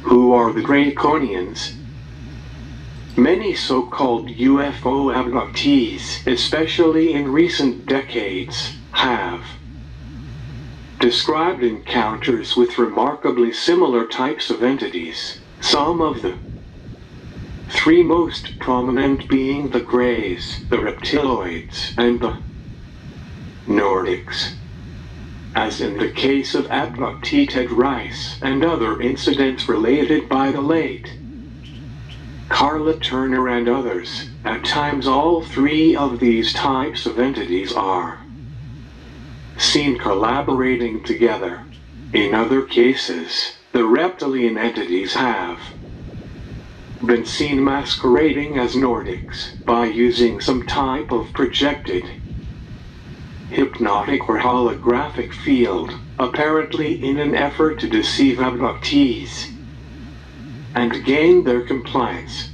who are the Draconians. Many so-called UFO abductees, especially in recent decades, have described encounters with remarkably similar types of entities, some of the three most prominent being the Greys, the Reptiloids, and the Nordics. As in the case of abductee Ted Rice and other incidents related by the late Carla Turner and others, at times all three of these types of entities are seen collaborating together. In other cases, the reptilian entities have been seen masquerading as Nordics by using some type of projected hypnotic or holographic field, apparently in an effort to deceive abductees and gain their compliance.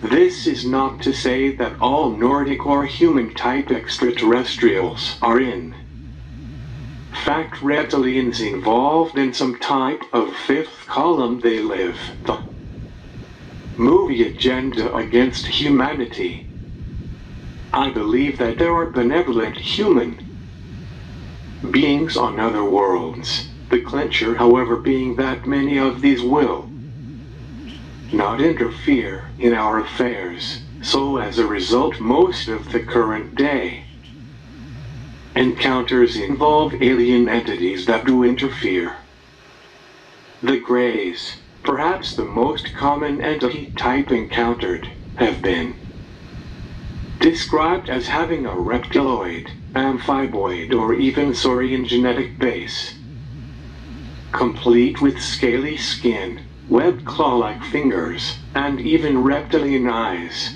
This is not to say that all Nordic or human-type extraterrestrials are in fact reptilians involved in some type of fifth column they live the movie agenda against humanity. I believe that there are benevolent human beings on other worlds, the clincher however being that many of these will not interfere in our affairs, so as a result most of the current day encounters involve alien entities that do interfere. The Greys, perhaps the most common entity type encountered, have been described as having a reptiloid, amphiboid or even saurian genetic base, complete with scaly skin, webbed claw-like fingers, and even reptilian eyes,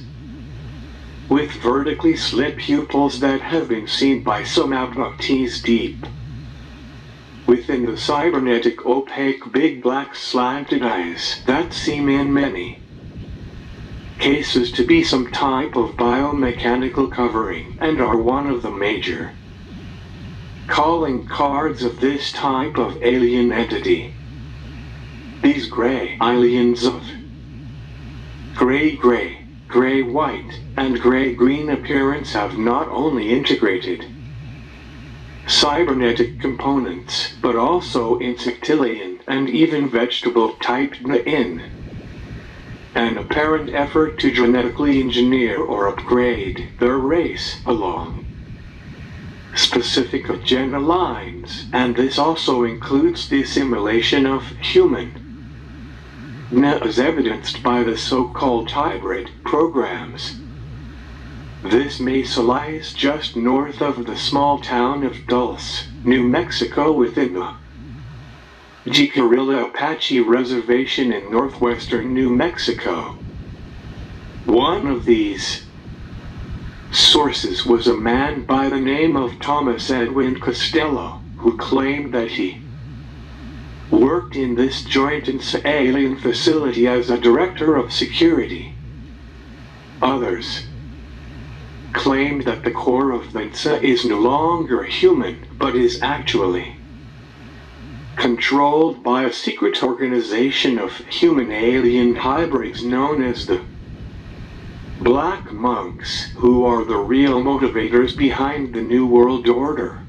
with vertically slit pupils that have been seen by some abductees deep within the cybernetic opaque big black slanted eyes that seem in many cases to be some type of biomechanical covering and are one of the major calling cards of this type of alien entity. These gray aliens of gray-gray, gray-white, and gray-green appearance have not only integrated cybernetic components, but also insectilian and even vegetable type in an apparent effort to genetically engineer or upgrade their race along specific agenda lines, and this also includes the assimilation of human, as evidenced by the so-called hybrid programs. This mesa lies just north of the small town of Dulce, New Mexico within the Jicarilla Apache Reservation in northwestern New Mexico. One of these sources was a man by the name of Thomas Edwin Costello, who claimed that he worked in this joint alien facility as a director of security. Others claimed that the core of the NSA is no longer human, but is actually controlled by a secret organization of human-alien hybrids known as the Black Monks, who are the real motivators behind the New World Order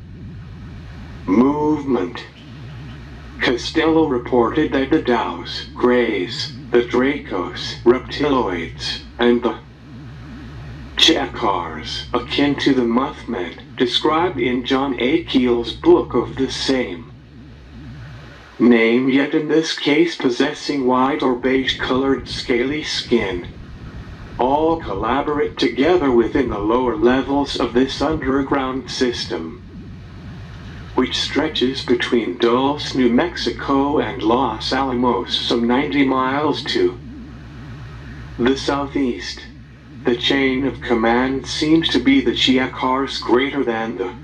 movement. Costello reported that the Dows, Greys, the Dracos, Reptiloids, and the Chakars, akin to the Muthmen, described in John A. Keel's book of the same name, yet in this case possessing white or beige-colored scaly skin, all collaborate together within the lower levels of this underground system, which stretches between Dulce, New Mexico and Los Alamos, some 90 miles to the southeast. The chain of command seems to be the Chakars greater than the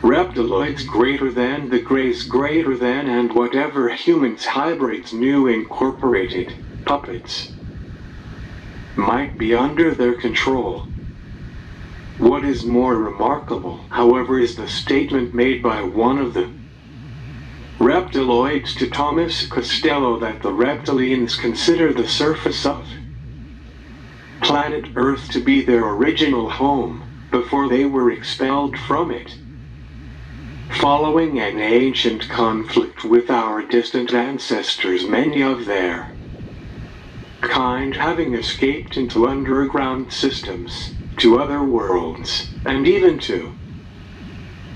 Reptiloids greater than the Greys greater than and whatever humans hybrids new incorporated puppets might be under their control. What is more remarkable, however, is the statement made by one of the reptiloids to Thomas Costello that the reptilians consider the surface of planet Earth to be their original home, before they were expelled from it, following an ancient conflict with our distant ancestors, many of their kind having escaped into underground systems, to other worlds, and even to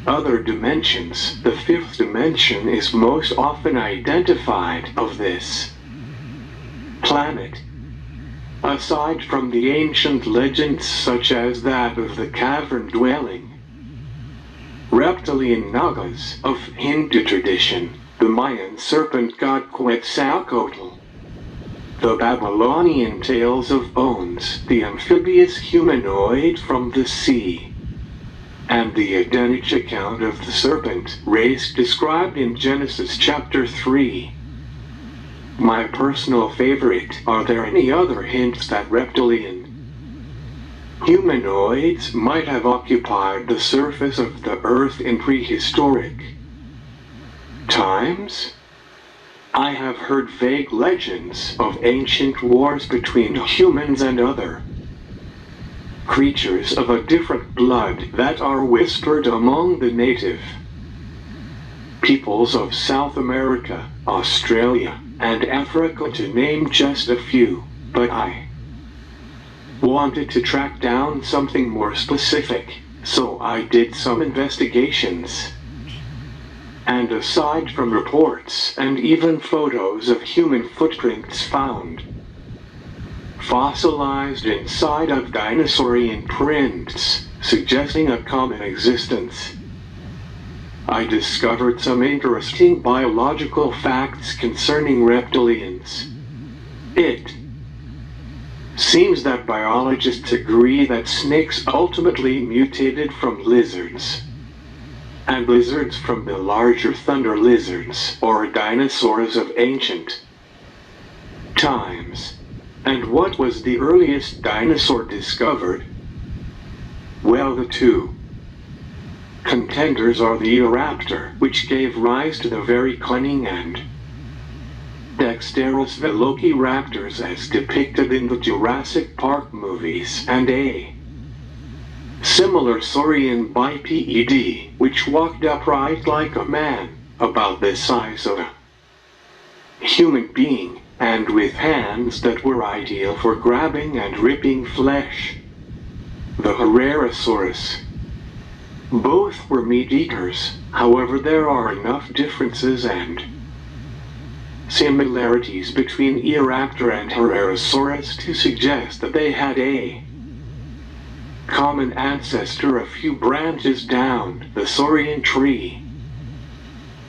other dimensions. The fifth dimension is most often identified of this planet. Aside from the ancient legends such as that of the cavern-dwelling reptilian Nagas of Hindu tradition, the Mayan serpent god Quetzalcoatl, the Babylonian tales of Bones, the amphibious humanoid from the sea, and the Edenic account of the serpent race described in Genesis chapter 3. My personal favorite. Are there any other hints that reptilian humanoids might have occupied the surface of the Earth in prehistoric times? I have heard vague legends of ancient wars between humans and other creatures of a different blood that are whispered among the native peoples of South America, Australia, and Africa, to name just a few, but I wanted to track down something more specific, so I did some investigations. And aside from reports and even photos of human footprints found fossilized inside of dinosaurian prints, suggesting a common existence, I discovered some interesting biological facts concerning reptilians. It seems that biologists agree that snakes ultimately mutated from lizards, and lizards from the larger thunder lizards, or dinosaurs of ancient times. And what was the earliest dinosaur discovered? Well, the two contenders are the Eoraptor, which gave rise to the very cunning and dexterous velociraptors as depicted in the Jurassic Park movies, and a similar saurian biped, which walked upright like a man, about the size of a human being, and with hands that were ideal for grabbing and ripping flesh. The Herrerasaurus. Both were meat-eaters, however there are enough differences and similarities between Eoraptor and Herrerasaurus to suggest that they had a common ancestor a few branches down the saurian tree.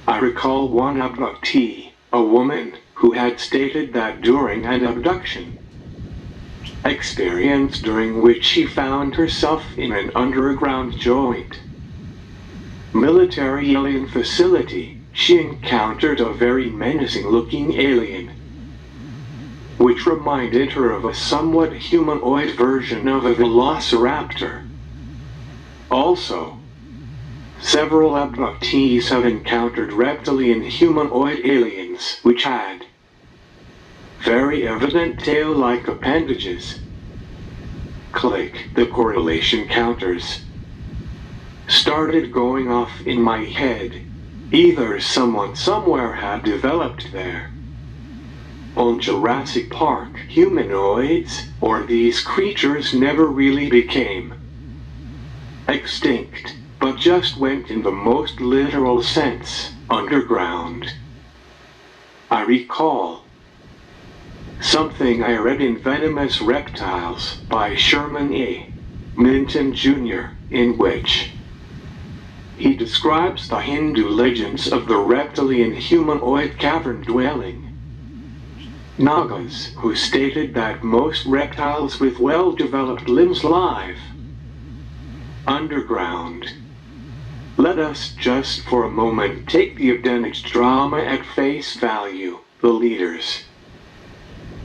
I recall one abductee, a woman, who had stated that during an abduction experience during which she found herself in an underground joint military alien facility, she encountered a very menacing-looking alien, which reminded her of a somewhat humanoid version of a velociraptor. Also, several abductees have encountered reptilian humanoid aliens which had very evident tail-like appendages. Click. The correlation counters started going off in my head. Either someone somewhere had developed their own Jurassic Park humanoids, or these creatures never really became extinct, but just went in the most literal sense, underground. I recall something I read in Venomous Reptiles by Sherman A. Minton Jr., in which he describes the Hindu legends of the reptilian humanoid cavern-dwelling Nagas, who stated that most reptiles with well-developed limbs live underground. Let us just for a moment take the Edenic drama at face value. The leaders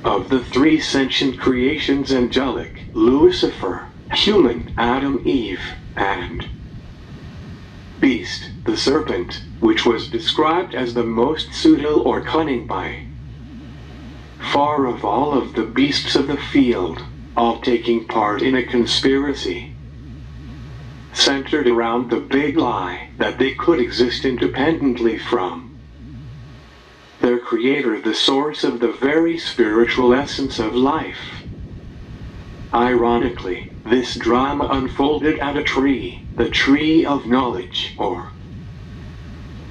of the three sentient creations, angelic, Lucifer, human, Adam, Eve, and beast, the serpent, which was described as the most subtle or cunning by far of all of the beasts of the field, all taking part in a conspiracy centered around the big lie that they could exist independently from their creator, the source of the very spiritual essence of life. Ironically, this drama unfolded at a tree, the tree of knowledge, or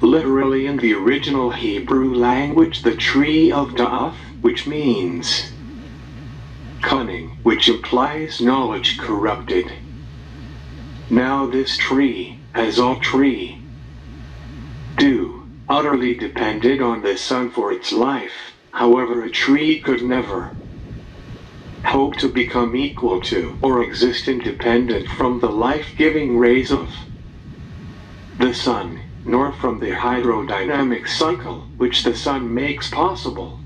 literally in the original Hebrew language, the tree of Da'ath, which means cunning, which implies knowledge corrupted. Now this tree, as all tree do, utterly depended on the sun for its life. However, a tree could never hope to become equal to or exist independent from the life-giving rays of the sun, nor from the hydrodynamic cycle which the sun makes possible.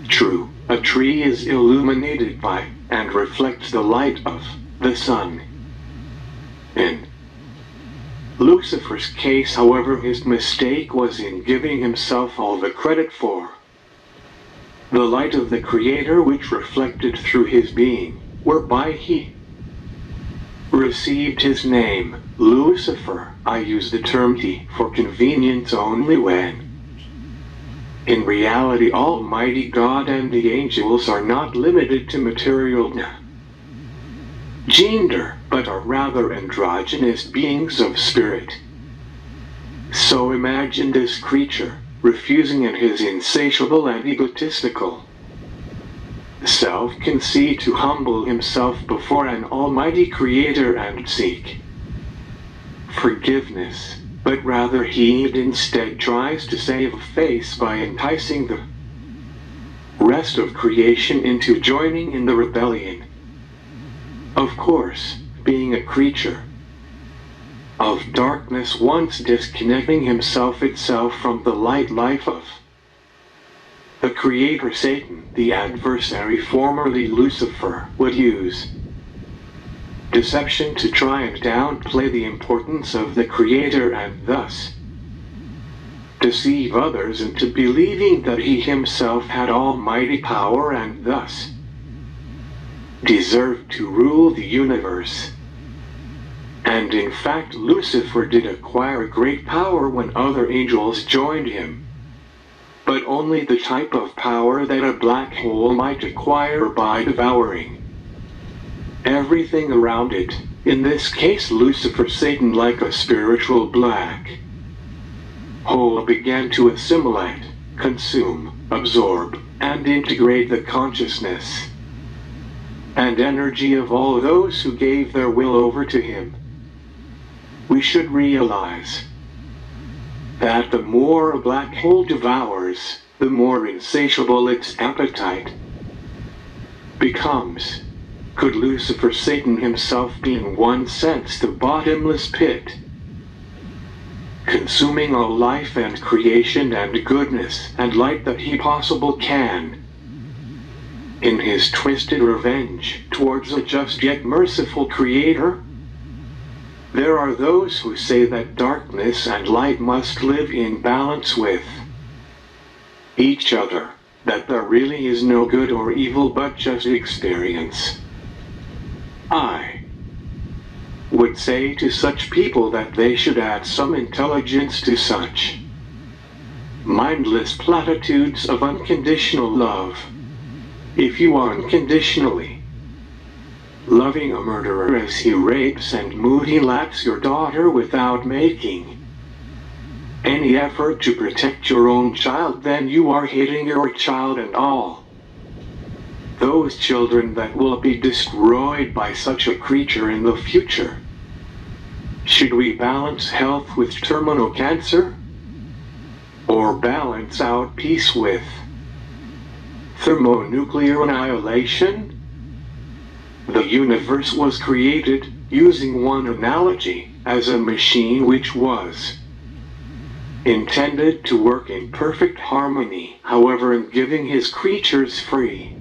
True, a tree is illuminated by and reflects the light of the sun. In Lucifer's case, however, his mistake was in giving himself all the credit for the light of the Creator which reflected through his being, whereby he received his name, Lucifer. I use the term he for convenience only when in reality Almighty God and the angels are not limited to material gender, but are rather androgynous beings of spirit. So imagine this creature refusing in his insatiable and egotistical self-conceit to humble himself before an almighty creator and seek forgiveness, but rather he instead tries to save face by enticing the rest of creation into joining in the rebellion. Of course, being a creature of darkness, once disconnecting himself itself from the light life of the creator, Satan, the adversary, formerly Lucifer, would use deception to try and downplay the importance of the creator and thus deceive others into believing that he himself had almighty power and thus deserved to rule the universe. And in fact, Lucifer did acquire great power when other angels joined him, but only the type of power that a black hole might acquire by devouring everything around it. In this case, Lucifer, Satan, like a spiritual black hole, began to assimilate, consume, absorb, and integrate the consciousness and energy of all those who gave their will over to him. We should realize that the more a black hole devours, the more insatiable its appetite becomes. Could Lucifer, Satan himself, be in one sense the bottomless pit, consuming all life and creation and goodness and light that he possible can, in his twisted revenge towards a just yet merciful creator? There are those who say that darkness and light must live in balance with each other, that there really is no good or evil but just experience. I would say to such people that they should add some intelligence to such mindless platitudes of unconditional love. If you are unconditionally loving a murderer as he rapes and mutilates your daughter without making any effort to protect your own child, then you are hating your child and all those children that will be destroyed by such a creature in the future. Should we balance health with terminal cancer? Or balance out peace with thermonuclear annihilation? The universe was created, using one analogy, as a machine which was intended to work in perfect harmony. However, in giving his creatures free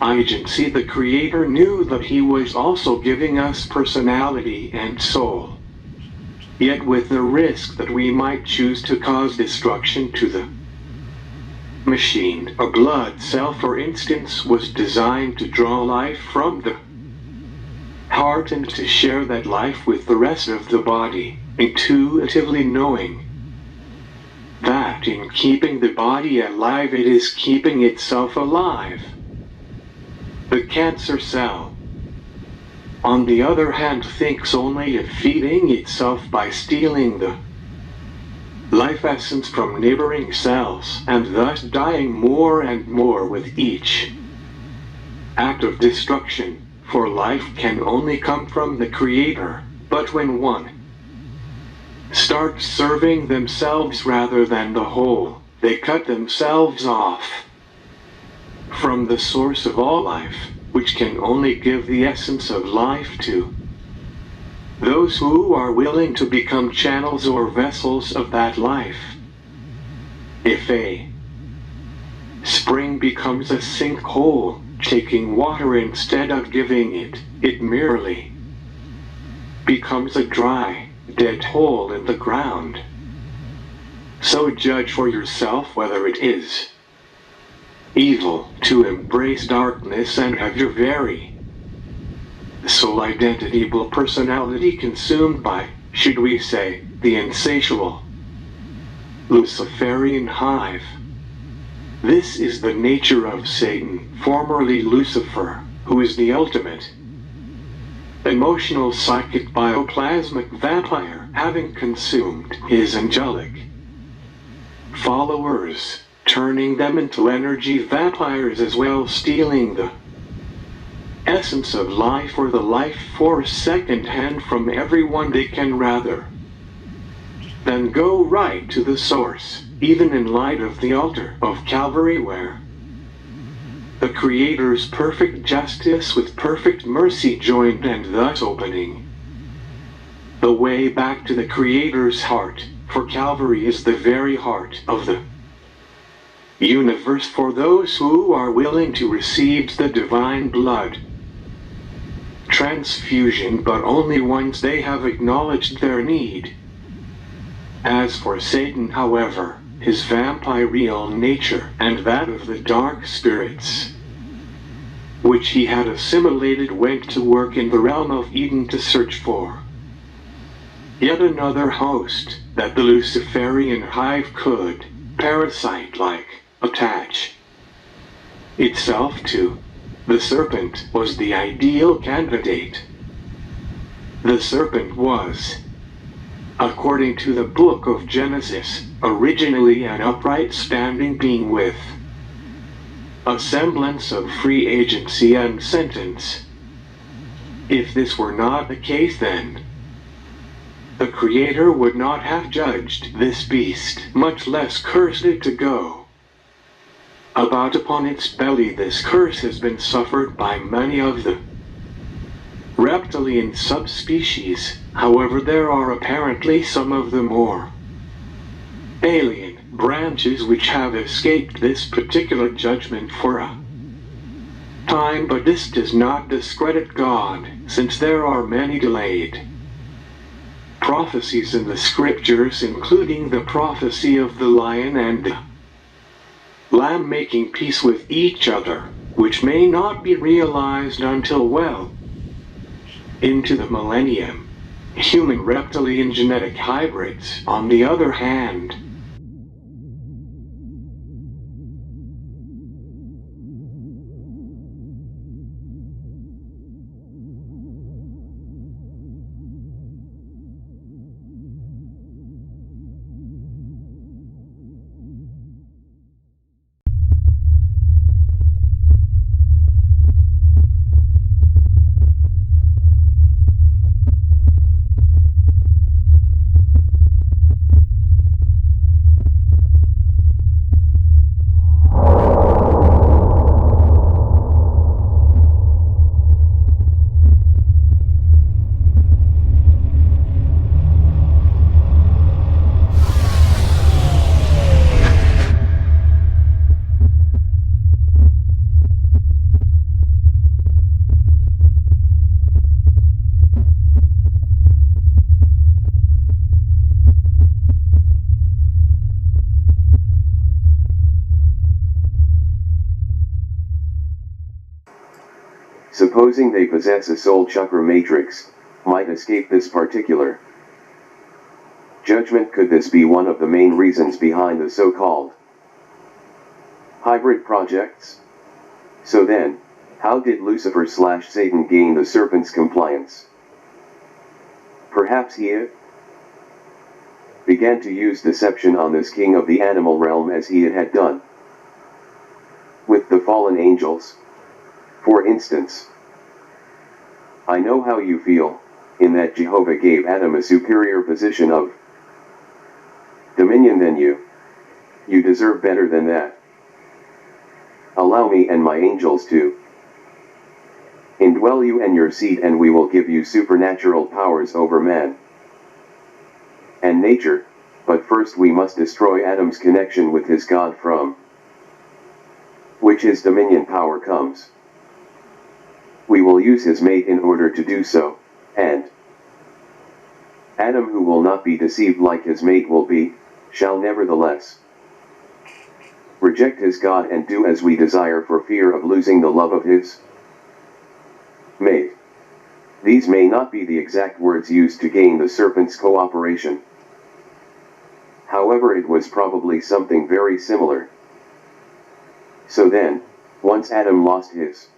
agency, the Creator knew that he was also giving us personality and soul. yet with the risk that we might choose to cause destruction to the machine. A blood cell, for instance, was designed to draw life from the heart and to share that life with the rest of the body, intuitively knowing that in keeping the body alive it is keeping itself alive. The cancer cell, on the other hand, thinks only of feeding itself by stealing the life essence from neighboring cells, and thus dying more and more with each act of destruction, for life can only come from the Creator. But when one starts serving themselves rather than the whole, they cut themselves off from the source of all life, which can only give the essence of life to those who are willing to become channels or vessels of that life. If a spring becomes a sinkhole, taking water instead of giving it, it merely becomes a dry, dead hole in the ground. So judge for yourself whether it is evil to embrace darkness and have your very soul identityable personality consumed by, should we say, the insatiable Luciferian hive. This is the nature of Satan, formerly Lucifer, who is the ultimate emotional psychic bioplasmic vampire, having consumed his angelic followers, turning them into energy vampires as well, stealing the essence of life or the life force second-hand from everyone they can, rather than go right to the source, even in light of the altar of Calvary, where the Creator's perfect justice with perfect mercy joined, and thus opening the way back to the Creator's heart, for Calvary is the very heart of the universe for those who are willing to receive the divine blood transfusion, but only once they have acknowledged their need. As for Satan, however, his vampirial nature and that of the dark spirits which he had assimilated went to work in the realm of Eden to search for yet another host that the Luciferian hive could, parasite-like, attach itself to. The serpent was the ideal candidate. The serpent was, according to the book of Genesis, originally an upright standing being with a semblance of free agency and sentence. If this were not the case, then the Creator would not have judged this beast, much less cursed it to go about upon its belly. This curse has been suffered by many of the reptilian subspecies. However, there are apparently some of the more alien branches which have escaped this particular judgment for a time, but this does not discredit God, since there are many delayed prophecies in the scriptures, including the prophecy of the lion and the lamb making peace with each other, which may not be realized until well into the millennium. Human reptilian genetic hybrids, on the other hand, supposing they possess a soul chakra matrix, might escape this particular judgment. Could this be one of the main reasons behind the so-called hybrid projects? So then, how did Lucifer/Satan gain the serpent's compliance? Perhaps he began to use deception on this king of the animal realm as he had done with the fallen angels. For instance, I know how you feel, in that Jehovah gave Adam a superior position of dominion than you. You deserve better than that. Allow me and my angels to indwell you and your seed, and we will give you supernatural powers over man and nature, but first we must destroy Adam's connection with his God, from which his dominion power comes. We will use his mate in order to do so, and Adam, who will not be deceived like his mate will be, shall nevertheless reject his God and do as we desire for fear of losing the love of his mate. These may not be the exact words used to gain the serpent's cooperation. However, it was probably something very similar. So then, once Adam lost his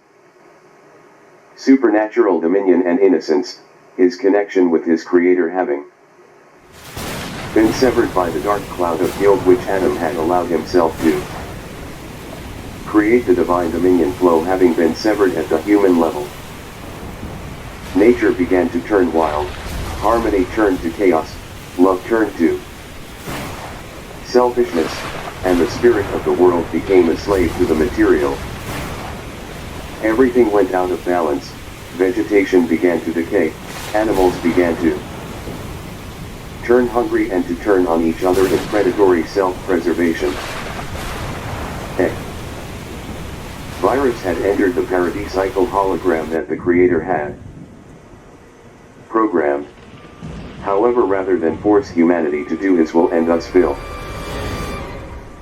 supernatural dominion and innocence, his connection with his Creator having been severed by the dark cloud of guilt which Adam had allowed himself to create, the divine dominion flow having been severed at the human level, nature began to turn wild, harmony turned to chaos, love turned to selfishness, and the spirit of the world became a slave to the material. Everything went out of balance, vegetation began to decay, animals began to turn hungry and to turn on each other in predatory self-preservation. A virus had entered the paradisiacal hologram that the Creator had programmed. However, rather than force humanity to do his will and thus fill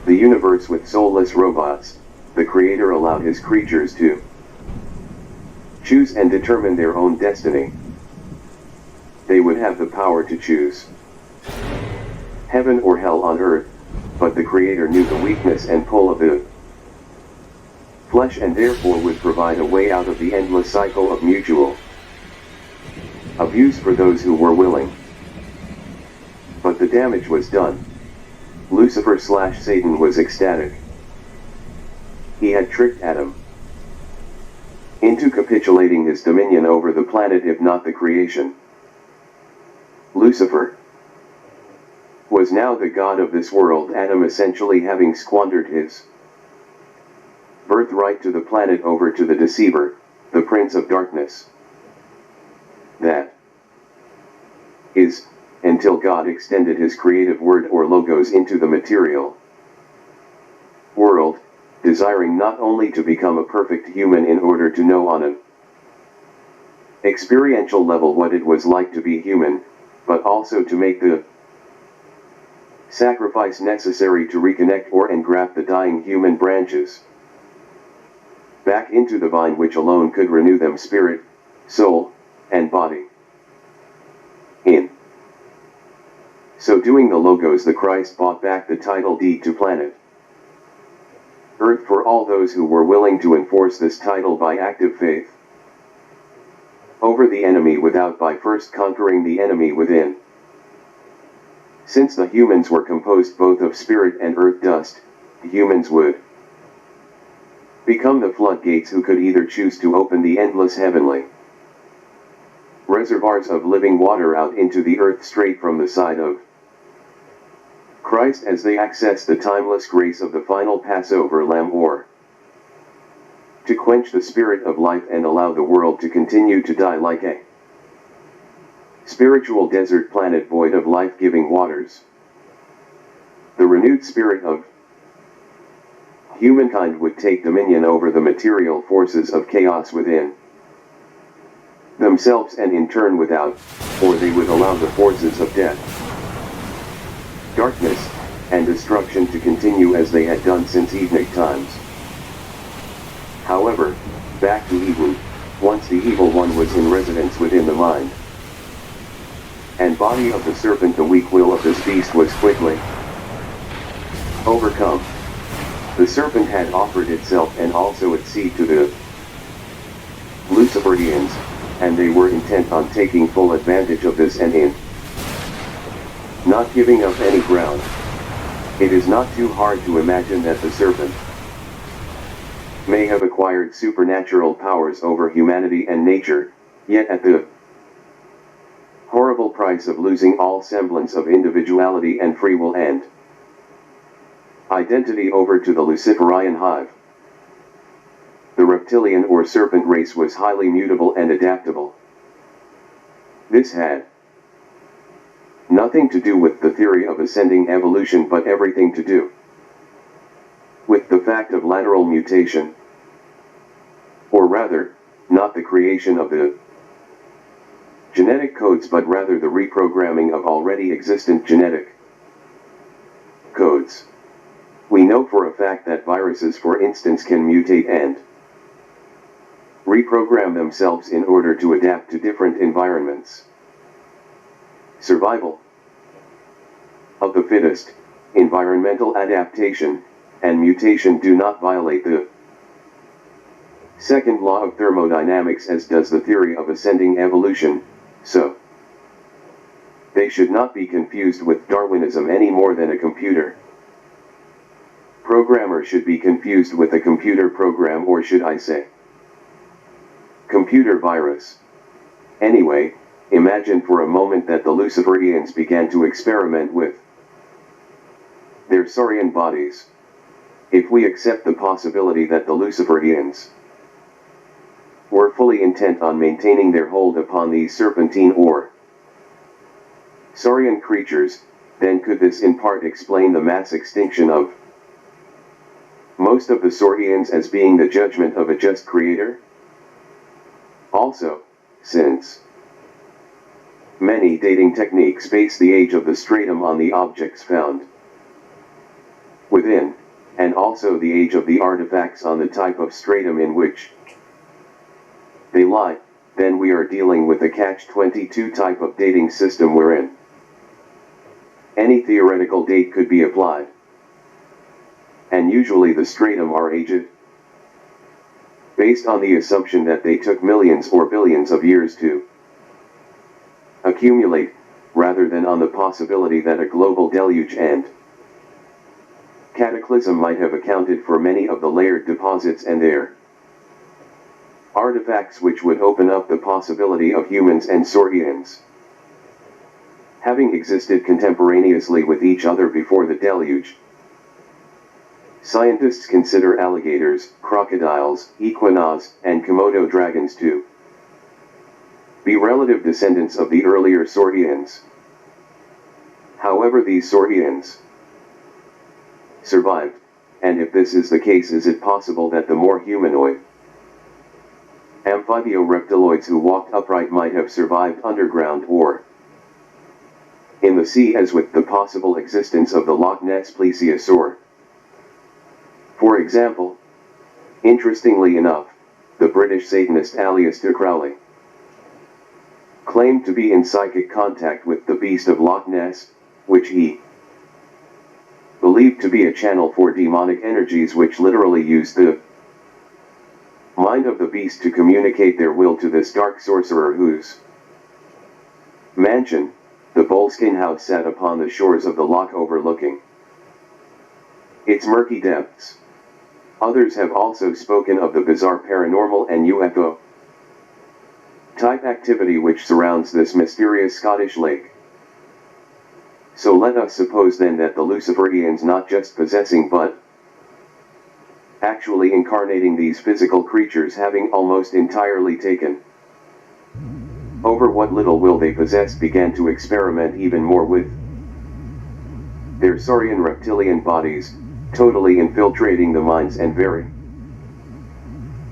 the universe with soulless robots, the Creator allowed his creatures to choose and determine their own destiny. They would have the power to choose heaven or hell on earth, but the Creator knew the weakness and pull of the flesh and therefore would provide a way out of the endless cycle of mutual abuse for those who were willing. But the damage was done. Lucifer/Satan was ecstatic. He had tricked Adam into capitulating his dominion over the planet, if not the creation. Lucifer was now the god of this world, Adam essentially having squandered his birthright to the planet over to the deceiver, the prince of darkness. That is, until God extended his creative word or logos into the material world, desiring not only to become a perfect human in order to know on an experiential level what it was like to be human, but also to make the sacrifice necessary to reconnect or engraft the dying human branches back into the vine which alone could renew them spirit, soul, and body. In so doing, the logos, the Christ, bought back the title deed to planet Earth for all those who were willing to enforce this title by active faith over the enemy without, by first conquering the enemy within. Since the humans were composed both of spirit and earth dust, humans would become the floodgates who could either choose to open the endless heavenly reservoirs of living water out into the earth straight from the side of Christ as they access the timeless grace of the final Passover lamb, or to quench the spirit of life and allow the world to continue to die like a spiritual desert planet void of life-giving waters. The renewed spirit of humankind would take dominion over the material forces of chaos within themselves and in turn without, or they would allow the forces of death, darkness, and destruction to continue as they had done since Edenic times. However, back to Eden, once the evil one was in residence within the mind and body of the serpent. The weak will of this beast was quickly overcome. The serpent had offered itself and also its seed to the Luciferians, and they were intent on taking full advantage of this and in not giving up any ground. It is not too hard to imagine that the serpent may have acquired supernatural powers over humanity and nature, yet at the horrible price of losing all semblance of individuality and free will and identity over to the Luciferian hive. The reptilian or serpent race was highly mutable and adaptable. This had nothing to do with the theory of ascending evolution, but everything to do with the fact of lateral mutation, or rather, not the creation of the genetic codes but rather the reprogramming of already existent genetic codes. We know for a fact that viruses, for instance, can mutate and reprogram themselves in order to adapt to different environments. Survival of the fittest, environmental adaptation, and mutation do not violate the second law of thermodynamics, as does the theory of ascending evolution, so they should not be confused with Darwinism any more than a computer programmer should be confused with a computer program, or should I say computer virus. Anyway, imagine for a moment that the Luciferians began to experiment with their saurian bodies. If we accept the possibility that the Luciferians were fully intent on maintaining their hold upon these serpentine or saurian creatures, then could this in part explain the mass extinction of most of the saurians as being the judgment of a just creator? Also, since many dating techniques base the age of the stratum on the objects found within, and also the age of the artifacts on the type of stratum in which they lie, then we are dealing with a catch-22 type of dating system wherein any theoretical date could be applied. And usually the stratum are aged, based on the assumption that they took millions or billions of years to accumulate, rather than on the possibility that a global deluge and cataclysm might have accounted for many of the layered deposits and their artifacts, which would open up the possibility of humans and saurians having existed contemporaneously with each other before the deluge. Scientists consider alligators, crocodiles, equinas, and Komodo dragons to be relative descendants of the earlier saurians. However, these saurians survived, and if this is the case, is it possible that the more humanoid amphibio-reptiloids who walked upright might have survived underground or in the sea, as with the possible existence of the Loch Ness plesiosaur? For example, interestingly enough, the British Satanist Aleister Crowley claimed to be in psychic contact with the beast of Loch Ness, which he believed to be a channel for demonic energies which literally used the mind of the beast to communicate their will to this dark sorcerer, whose mansion, the Boleskine house, sat upon the shores of the loch overlooking its murky depths. Others have also spoken of the bizarre paranormal and UFO type activity which surrounds this mysterious Scottish lake. So let us suppose then that the Luciferians not just possessing but actually incarnating these physical creatures, having almost entirely taken over what little will they possessed, began to experiment even more with their saurian reptilian bodies, totally infiltrating the minds and very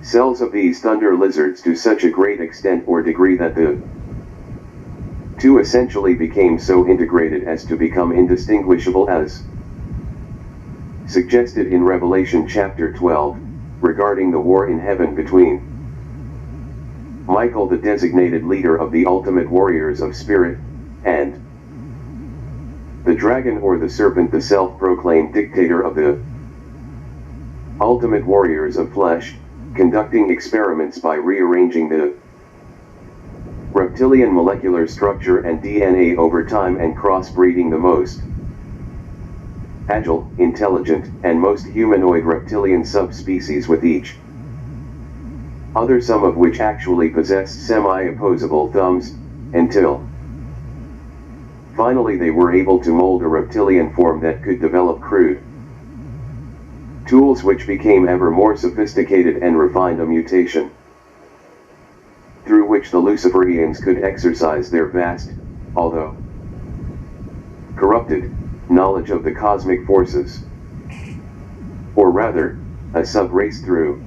cells of these thunder lizards to such a great extent or degree that the two essentially became so integrated as to become indistinguishable, as suggested in Revelation chapter 12, regarding the war in heaven between Michael the designated leader of the ultimate warriors of spirit, and the dragon or the serpent the self-proclaimed dictator of the ultimate warriors of flesh, conducting experiments by rearranging the reptilian molecular structure and DNA over time and crossbreeding the most agile, intelligent, and most humanoid reptilian subspecies with each other, some of which actually possessed semi-opposable thumbs, until finally they were able to mold a reptilian form that could develop crude tools which became ever more sophisticated and refined, a mutation through which the Luciferians could exercise their vast, although corrupted, knowledge of the cosmic forces. Or rather, a sub-race through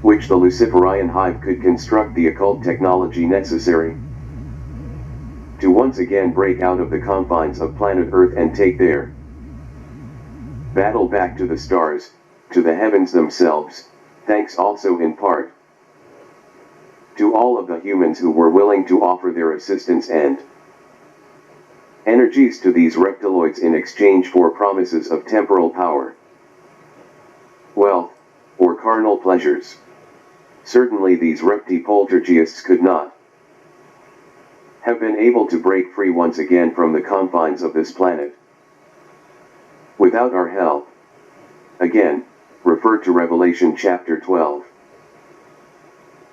which the Luciferian hive could construct the occult technology necessary to once again break out of the confines of planet Earth and take their battle back to the stars, to the heavens themselves, thanks also in part to all of the humans who were willing to offer their assistance and energies to these reptiloids in exchange for promises of temporal power, wealth, or carnal pleasures. Certainly these repti-poltergeists could not have been able to break free once again from the confines of this planet without our help. Again, refer to Revelation chapter 12.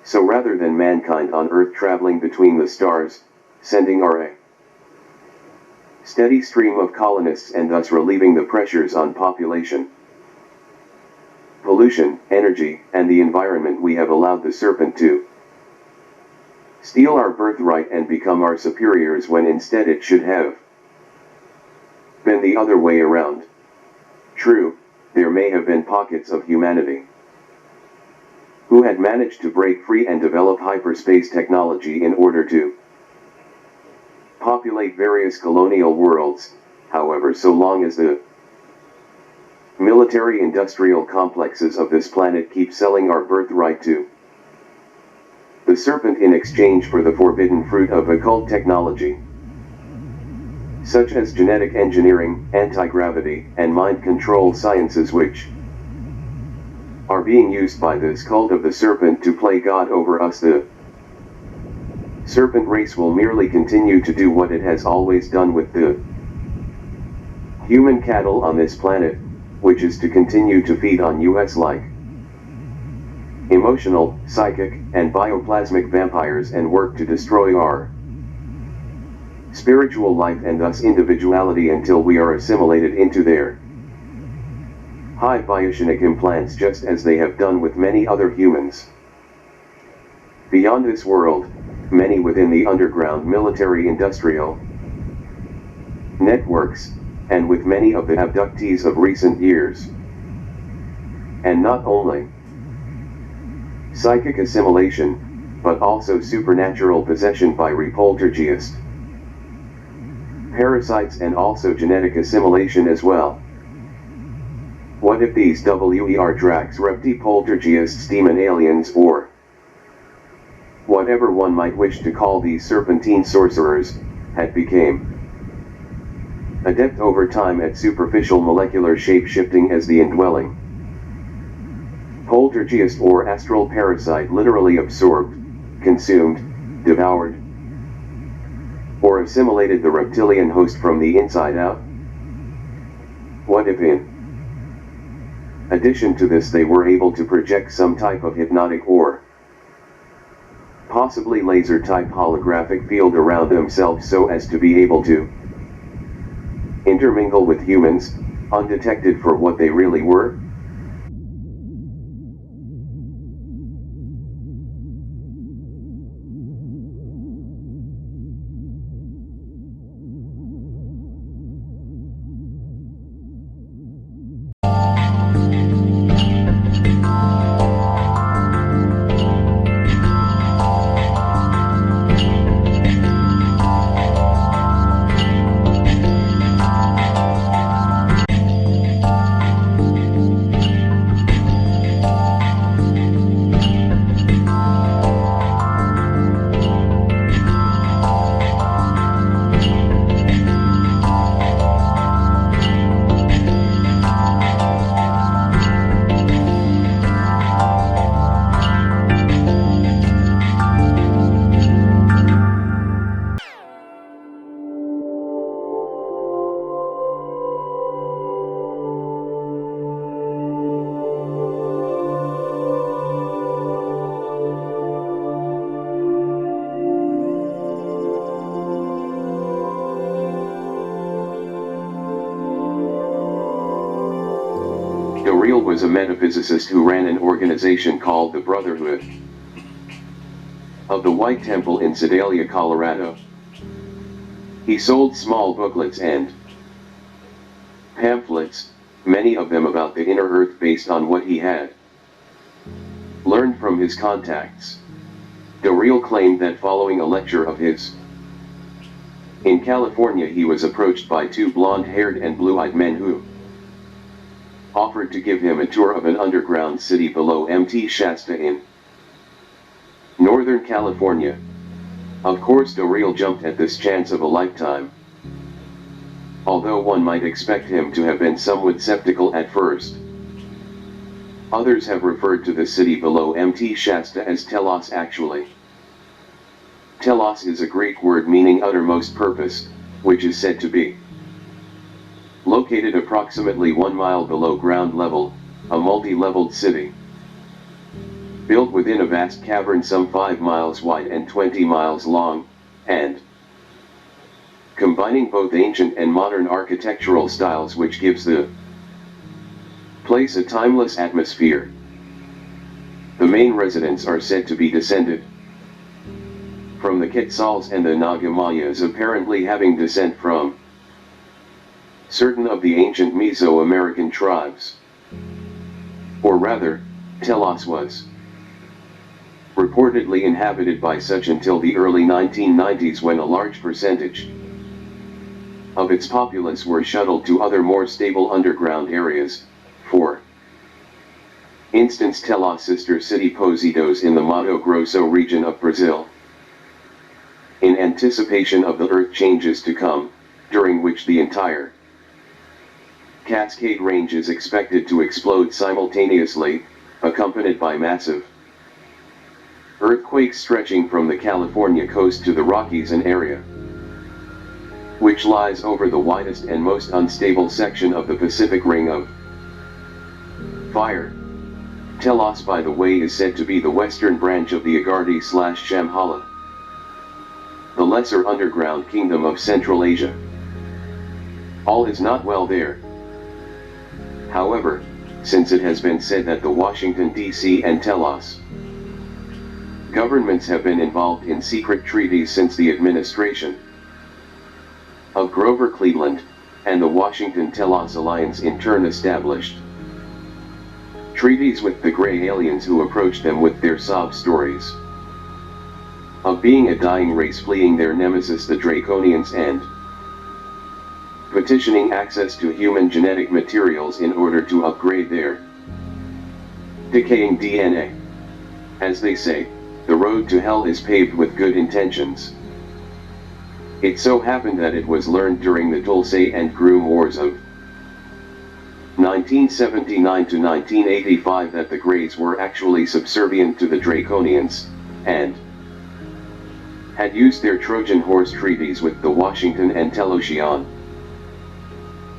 So rather than mankind on Earth traveling between the stars, sending a steady stream of colonists and thus relieving the pressures on population, pollution, energy, and the environment, we have allowed the serpent to steal our birthright and become our superiors, when instead it should have been the other way around. True, there may have been pockets of humanity who had managed to break free and develop hyperspace technology in order to populate various colonial worlds. However, so long as the military-industrial complexes of this planet keep selling our birthright to the serpent in exchange for the forbidden fruit of occult technology, such as genetic engineering, anti-gravity, and mind control sciences, which are being used by this cult of the serpent to play God over us, the serpent race will merely continue to do what it has always done with the human cattle on this planet, which is to continue to feed on us like emotional, psychic, and bioplasmic vampires and work to destroy our spiritual life and thus individuality until we are assimilated into their high biogenic implants, just as they have done with many other humans beyond this world, many within the underground military-industrial networks, and with many of the abductees of recent years. And not only psychic assimilation, but also supernatural possession by repoltergeist parasites, and also genetic assimilation as well. What if these Drax repti-poltergeists, demon aliens, or whatever one might wish to call these serpentine sorcerers, had became adept over time at superficial molecular shape-shifting as the indwelling poltergeist or astral parasite literally absorbed, consumed, devoured, or assimilated the reptilian host from the inside out? What if in addition to this they were able to project some type of hypnotic or possibly laser-type holographic field around themselves so as to be able to intermingle with humans, undetected for what they really were? was a metaphysicist who ran an organization called the Brotherhood of the White Temple in Sedalia, Colorado. He sold small booklets and pamphlets, many of them about the inner earth based on what he had learned from his contacts. Doreel claimed that following a lecture of his in California, he was approached by two blonde-haired and blue-eyed men who offered to give him a tour of an underground city below Mt. Shasta in Northern California. Of course, Doreel jumped at this chance of a lifetime, although one might expect him to have been somewhat skeptical at first. Others have referred to the city below Mt. Shasta as Telos. Actually, Telos is a Greek word meaning uttermost purpose, which is said to be located approximately 1 mile below ground level, a multi-leveled city built within a vast cavern some 5 miles wide and 20 miles long, and combining both ancient and modern architectural styles, which gives the place a timeless atmosphere. The main residents are said to be descended from the Quetzals and the Nagamayas, apparently having descent from certain of the ancient Mesoamerican tribes. Or rather, Telos was reportedly inhabited by such until the early 1990s, when a large percentage of its populace were shuttled to other more stable underground areas. For instance, Telos' sister city Positos in the Mato Grosso region of Brazil, in anticipation of the earth changes to come, during which the entire Cascade Range is expected to explode simultaneously, accompanied by massive earthquakes stretching from the California coast to the Rockies, an area which lies over the widest and most unstable section of the Pacific Ring of Fire. Telos, by the way, is said to be the western branch of the Agadi/Shambhala, the lesser underground kingdom of Central Asia. All is not well there. However, since it has been said that the Washington, D.C. and Telos governments have been involved in secret treaties since the administration of Grover Cleveland, and the Washington-Telos Alliance in turn established treaties with the gray aliens who approached them with their sob stories of being a dying race fleeing their nemesis the Draconians and petitioning access to human genetic materials in order to upgrade their decaying DNA. As they say, the road to hell is paved with good intentions. It so happened that it was learned during the Dulce and Groom Wars of 1979 to 1985 that the Greys were actually subservient to the Draconians, and had used their Trojan horse treaties with the Washington and Telosian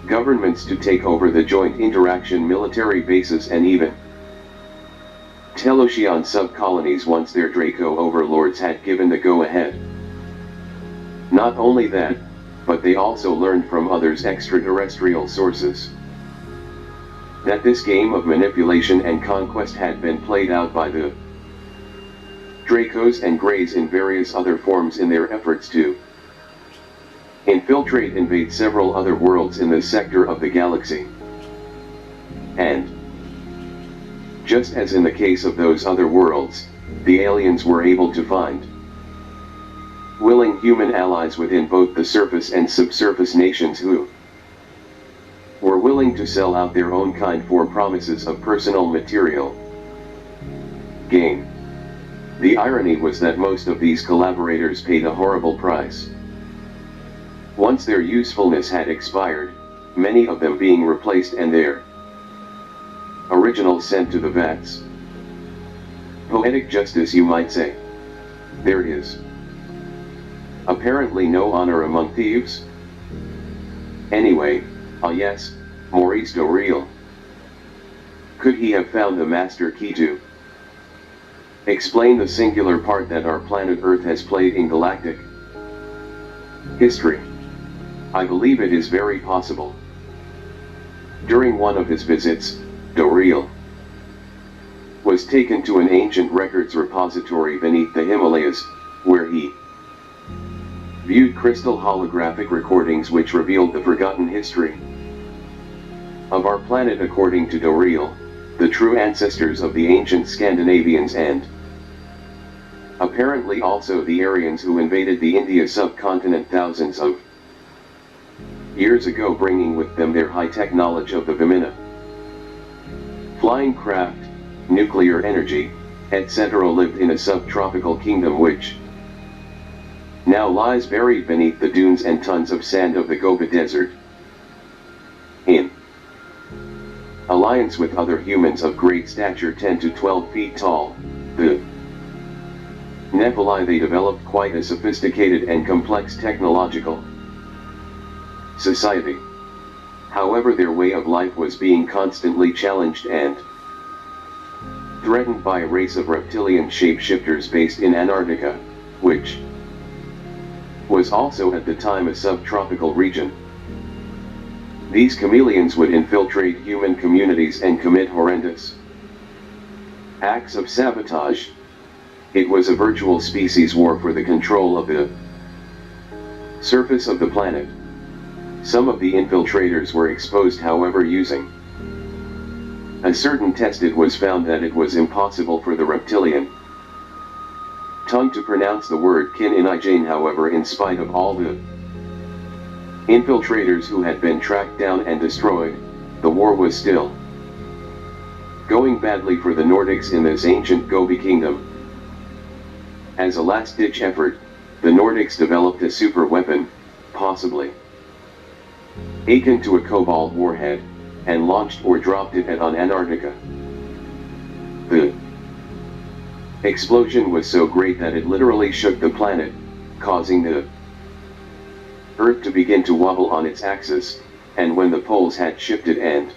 governments to take over the joint interaction military bases and even Telosian sub-colonies once their Draco overlords had given the go-ahead. Not only that, but they also learned from others extraterrestrial sources that this game of manipulation and conquest had been played out by the Dracos and Greys in various other forms in their efforts to infiltrate, invade several other worlds in this sector of the galaxy. And just as in the case of those other worlds, the aliens were able to find willing human allies within both the surface and subsurface nations who were willing to sell out their own kind for promises of personal material gain. The irony was that most of these collaborators paid a horrible price once their usefulness had expired, many of them being replaced and their originals sent to the vats. Poetic justice, you might say. There is apparently no honor among thieves. Anyway, yes, Maurice Doreel. Could he have found the master key to explain the singular part that our planet Earth has played in galactic history? I believe it is very possible. During one of his visits, Doreel, was taken to an ancient records repository beneath the Himalayas, where he viewed crystal holographic recordings which revealed the forgotten history of our planet according to Doreel, the true ancestors of the ancient Scandinavians and apparently also the Aryans who invaded the India subcontinent thousands of years ago, bringing with them their high-tech knowledge of the Vimana, flying craft, nuclear energy, etc. lived in a subtropical kingdom which now lies buried beneath the dunes and tons of sand of the Gobi Desert. In alliance with other humans of great stature 10 to 12 feet tall, the Nephili, they developed quite a sophisticated and complex technological society. However, their way of life was being constantly challenged and threatened by a race of reptilian shapeshifters based in Antarctica, which was also at the time a subtropical region. These chameleons would infiltrate human communities and commit horrendous acts of sabotage. It was a virtual species war for the control of the surface of the planet. Some of the infiltrators were exposed, however, using a certain test. It was found that it was impossible for the reptilian tongue to pronounce the word kin in Ijane. However, in spite of all the infiltrators who had been tracked down and destroyed, the war was still going badly for the Nordics in this ancient Gobi kingdom. As a last-ditch effort, the Nordics developed a super weapon, possibly akin to a cobalt warhead, and launched or dropped it on Antarctica. The explosion was so great that it literally shook the planet, causing the Earth to begin to wobble on its axis, and when the poles had shifted and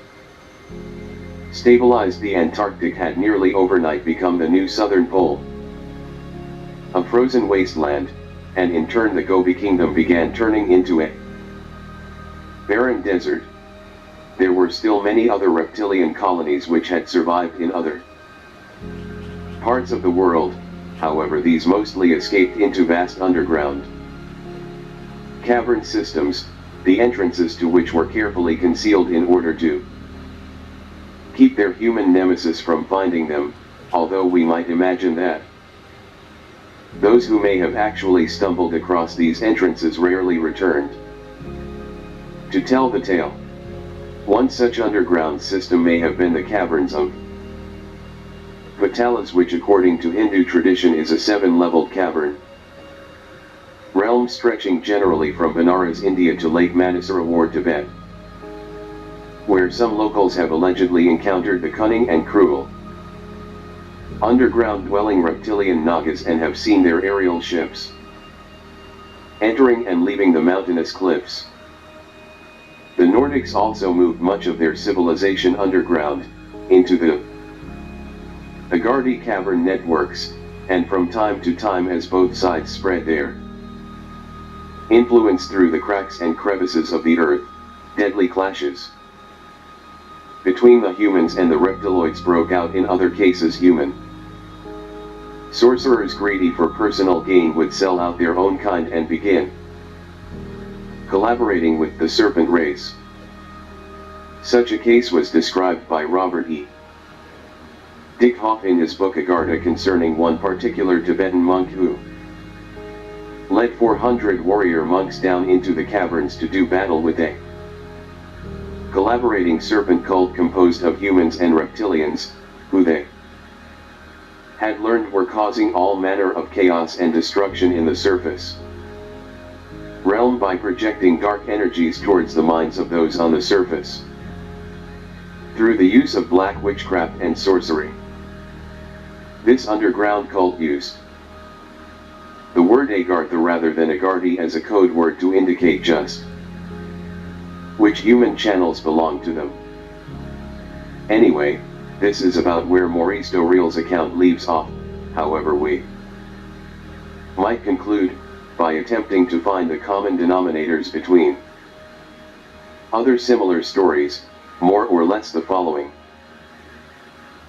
stabilized, the Antarctic had nearly overnight become the new southern pole, a frozen wasteland, and in turn the Gobi kingdom began turning into a barren desert. There were still many other reptilian colonies which had survived in other parts of the world. However, these mostly escaped into vast underground cavern systems, the entrances to which were carefully concealed in order to keep their human nemesis from finding them, although we might imagine that those who may have actually stumbled across these entrances rarely returned to tell the tale. One such underground system may have been the caverns of Patalas, which according to Hindu tradition is a 7-leveled cavern realm stretching generally from Benares, India to Lake Manasarowar, Tibet, where some locals have allegedly encountered the cunning and cruel underground dwelling reptilian Nagas and have seen their aerial ships entering and leaving the mountainous cliffs. The Nordics also moved much of their civilization underground, into the Agardhi cavern networks, and from time to time, as both sides spread their influence through the cracks and crevices of the earth, deadly clashes between the humans and the reptiloids broke out. In other cases, human sorcerers greedy for personal gain would sell out their own kind and begin collaborating with the serpent race. Such a case was described by Robert E. Dickhoff in his book Agartha concerning one particular Tibetan monk who led 400 warrior monks down into the caverns to do battle with a collaborating serpent cult composed of humans and reptilians, who they had learned were causing all manner of chaos and destruction in the surface realm by projecting dark energies towards the minds of those on the surface through the use of black witchcraft and sorcery. This underground cult used the word Agartha rather than Agardhi as a code word to indicate just which human channels belong to them. Anyway, this is about where Maurice Doreel's account leaves off. However, we might conclude by attempting to find the common denominators between other similar stories, more or less the following.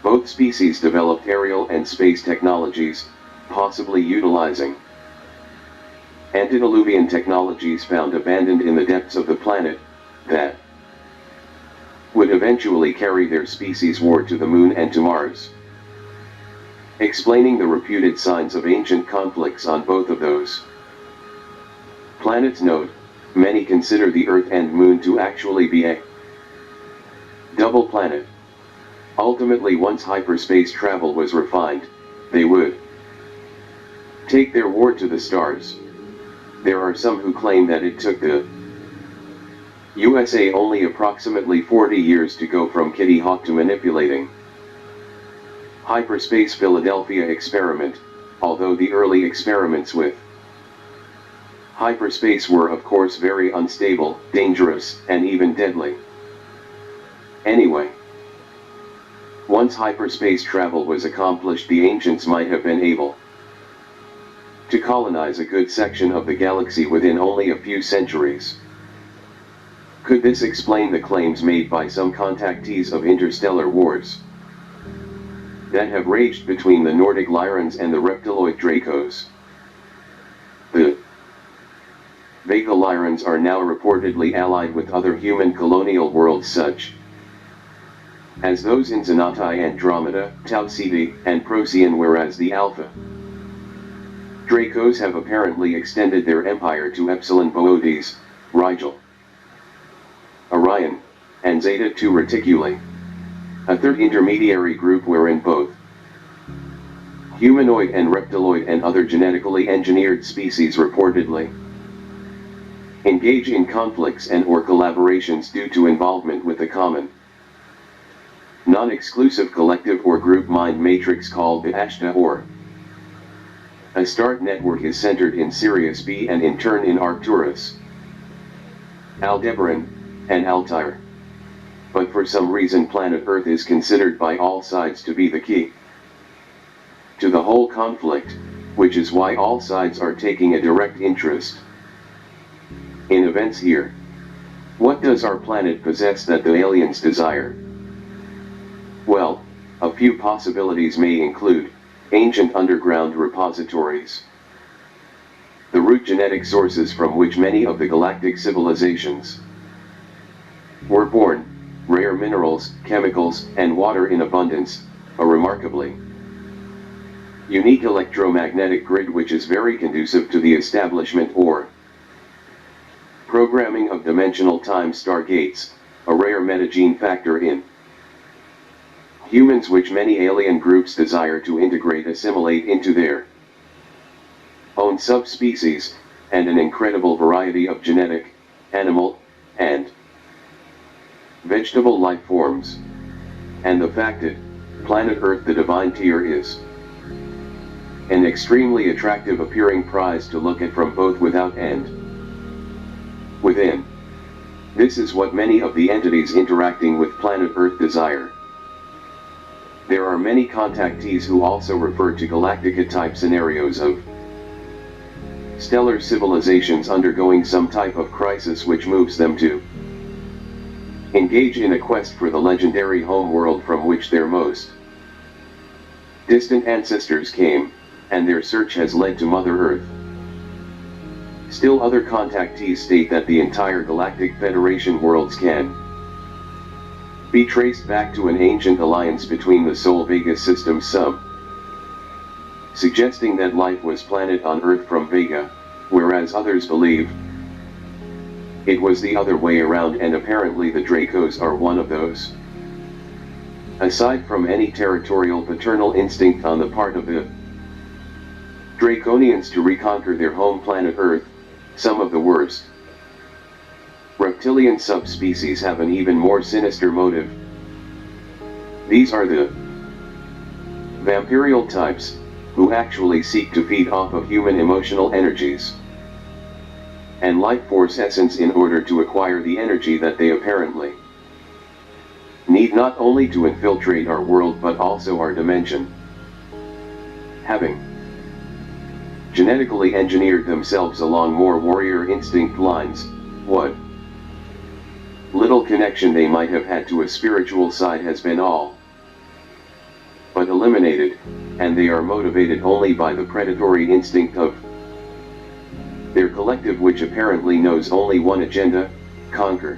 Both species developed aerial and space technologies, possibly utilizing antediluvian technologies found abandoned in the depths of the planet, that would eventually carry their species ward to the Moon and to Mars. Explaining the reputed signs of ancient conflicts on both of those planets. Note, many consider the Earth and Moon to actually be a double planet. Ultimately, once hyperspace travel was refined, they would take their ward to the stars. There are some who claim that it took the USA only approximately 40 years to go from Kitty Hawk to manipulating hyperspace Philadelphia experiment, although the early experiments with hyperspace were of course very unstable, dangerous, and even deadly. Anyway, once hyperspace travel was accomplished, the ancients might have been able to colonize a good section of the galaxy within only a few centuries. Could this explain the claims made by some contactees of interstellar wars that have raged between the Nordic Lyrans and the reptiloid Dracos? The Vega Lyrans are now reportedly allied with other human colonial worlds such as those in Xanatai, Andromeda, Tau Ceti, and Procyon, whereas the Alpha Dracos have apparently extended their empire to Epsilon Boötes, Rigel, Orion, and Zeta II Reticuli, a third intermediary group wherein both humanoid and reptiloid and other genetically engineered species reportedly engage in conflicts and or collaborations due to involvement with a common non-exclusive collective or group mind matrix called the Ashta or Astarte network is centered in Sirius B and in turn in Arcturus, Aldebaran, and Altair. But for some reason planet Earth is considered by all sides to be the key to the whole conflict, which is why all sides are taking a direct interest in events here. What does our planet possess that the aliens desire? Well, a few possibilities may include ancient underground repositories, the root genetic sources from which many of the galactic civilizations were born, rare minerals, chemicals, and water in abundance, a remarkably unique electromagnetic grid which is very conducive to the establishment or programming of dimensional time stargates, a rare metagene factor in humans which many alien groups desire to assimilate into their own subspecies, and an incredible variety of genetic, animal, and vegetable life forms. And the fact that planet Earth, the divine tier, is an extremely attractive appearing prize to look at from both without and within. This is what many of the entities interacting with planet Earth desire. There are many contactees who also refer to Galactica-type scenarios of stellar civilizations undergoing some type of crisis which moves them to engage in a quest for the legendary home world from which their most distant ancestors came, and their search has led to Mother Earth. Still other contactees state that the entire Galactic Federation worlds can be traced back to an ancient alliance between the Sol Vega systems, some suggesting that life was planted on Earth from Vega, whereas others believe it was the other way around, and apparently the Dracos are one of those. Aside from any territorial paternal instinct on the part of the Draconians to reconquer their home planet Earth, some of the worst reptilian subspecies have an even more sinister motive. These are the vampirial types, who actually seek to feed off of human emotional energies and life force essence in order to acquire the energy that they apparently need not only to infiltrate our world but also our dimension. Having genetically engineered themselves along more warrior instinct lines, what little connection they might have had to a spiritual side has been all eliminated, and they are motivated only by the predatory instinct of their collective, which apparently knows only one agenda: conquer,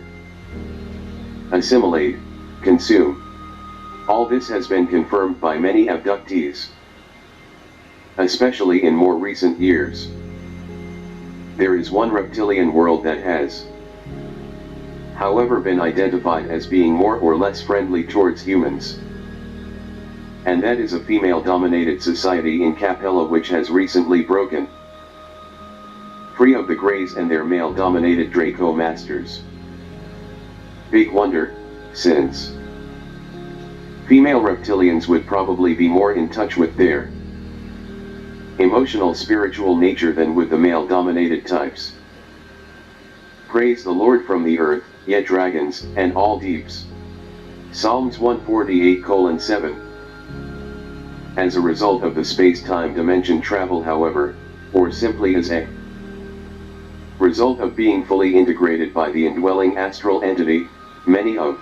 assimilate, consume. All this has been confirmed by many abductees, especially in more recent years. There is one reptilian world that has, however, been identified as being more or less friendly towards humans. And that is a female-dominated society in Capella, which has recently broken free of the Greys and their male-dominated Draco masters. Big wonder, since female reptilians would probably be more in touch with their emotional spiritual nature than with the male-dominated types. Praise the Lord from the earth, ye dragons, and all deeps. Psalms 148:7. As a result of the space-time dimension travel, however, or simply as a result of being fully integrated by the indwelling astral entity, many of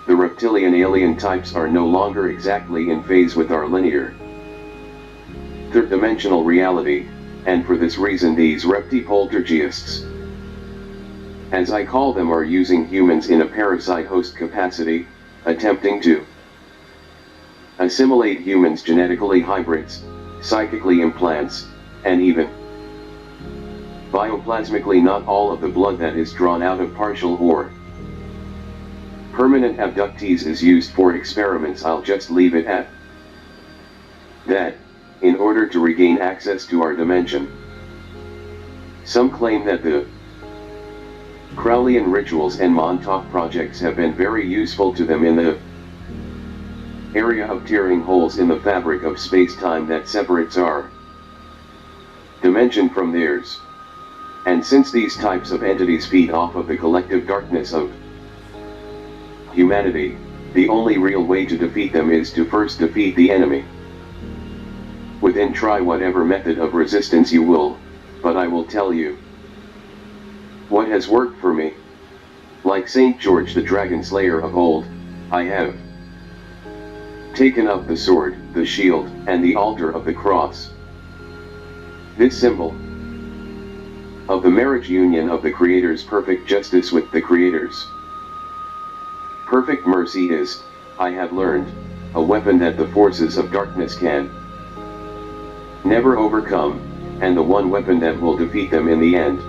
the reptilian alien types are no longer exactly in phase with our linear third-dimensional reality, and for this reason these reptipoltergeists, as I call them, are using humans in a parasite host capacity, attempting to assimilate humans, genetically hybrids, psychically implants, and even bioplasmically not all of the blood that is drawn out of partial or permanent abductees is used for experiments. I'll just leave it at that, in order to regain access to our dimension. Some claim that the Crowleyan rituals and Montauk projects have been very useful to them in the area of tearing holes in the fabric of space-time that separates our dimension from theirs. And since these types of entities feed off of the collective darkness of humanity, the only real way to defeat them is to first defeat the enemy within. Try whatever method of resistance you will, but I will tell you what has worked for me. Like St. George the Dragon Slayer of old, I have taken up the sword, the shield, and the altar of the cross. This symbol of the marriage union of the Creator's perfect justice with the Creator's perfect mercy is, I have learned, a weapon that the forces of darkness can never overcome, and the one weapon that will defeat them in the end.